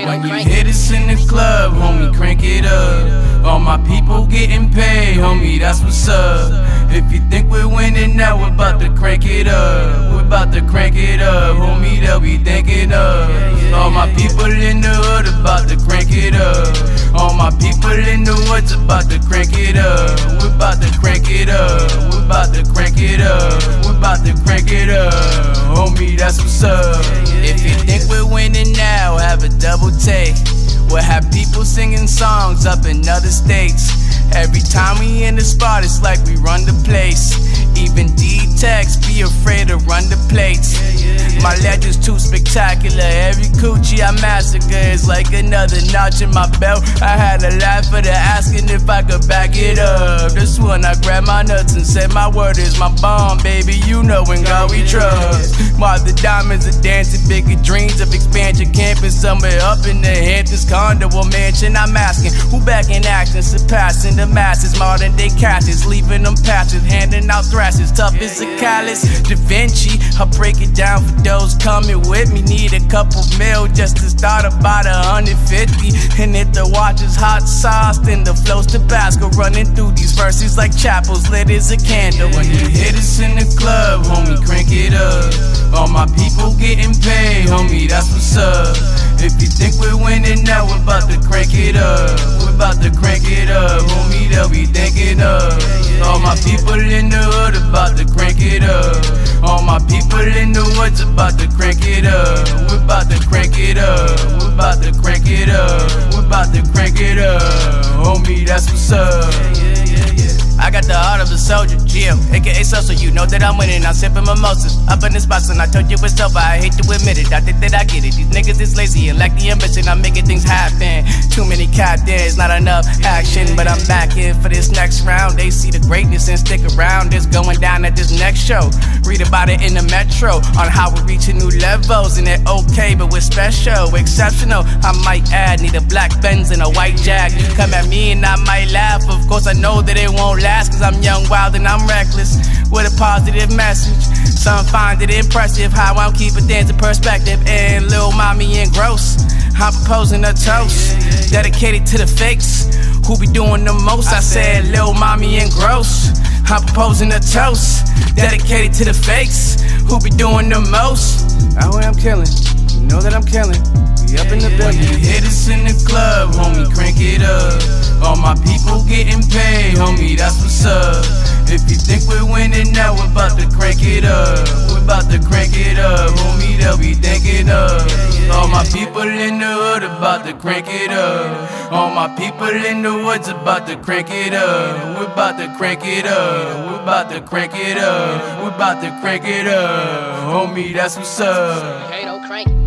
When you hit us in the club, homie, crank it up. All my people getting paid, homie, that's what's up. If you think we're winning now, we're about to crank it up. We're about to crank it up, homie, they'll be thinking of. All my people in the hood about to crank it up. All my people in the woods about to crank it up. We're about to crank it up. We're about to crank it up. We're about to crank it up, homie, that's what's up. If you think we're winning now, have a double take. We'll have people singing songs up in other states. Every time we in the spot, it's like we run the place. Even D-Tex be afraid to run the plates. My legend's too spectacular. Every coochie I massacre is like another notch in my belt. I had a laugh for the asking if I could back it up. This one I grabbed my nuts and said my word is my bomb, baby. You know in God we trust. While the diamonds are dancing, bigger dreams of expansion. Camping somewhere up in the Hamptons, condo or mansion. I'm asking who back in action, surpassing the masses. Modern day catches, leaving them patches, handing out thrashes, tough as a callus. Da Vinci, I'll break it down for those coming with me. Need a couple mil just to start about 150. And if the watch is hot sauce, then the flow's Tabasco. Running through these verses like chapels, lit as a candle. When you hit us in the club, homie, crank it up. All my people getting paid, homie, that's what's up. If you think we're winning now, we're about to crank it up. We're about to crank it up, homie, they'll be thinking of. All my people in the hood about to crank it up. All my people in the woods about to crank it up. We're about to crank it up. We're about to crank it up. We're about to crank it up, homie, that's what's up. I got the heart of a soldier, Gio, aka so you know that I'm winning. I'm sipping mimosas, up in the spots, and I told you it's over. I hate to admit it, I think that I get it. These niggas is lazy and lack the ambition. I'm making things happen. Too many captains, not enough action. But I'm back in for this next round. They see the greatness and stick around. It's going down at this next show. Read about it in the Metro on how we're reaching new levels. And they're okay, but we're special, exceptional. I might add, need a black Benz and a white Jag. You come at me and I might laugh. Of course I know that it won't last, cause I'm young, wild, and I'm reckless with a positive message. Some find it impressive how I'm keeping things in perspective. And Lil Mommy engrossed, I'm proposing a toast dedicated to the fakes who be doing the most. I said Lil Mommy engrossed, I'm proposing a toast dedicated to the fakes who be doing the most. Out here I'm killing, you know that I'm killing. We up in the building. When you hit us in the club, homie, crank it up. All my people getting paid, homie, that's what's up. If you think we're winning now, we're about to crank it up. We're about to crank it up, homie, they'll be thinking of. All my people in the hood about to crank it up. All my people in the woods about to crank it up. We're about to crank it up. We're about to crank it up. We're about to crank it up, homie, that's what's up. Kado, crank.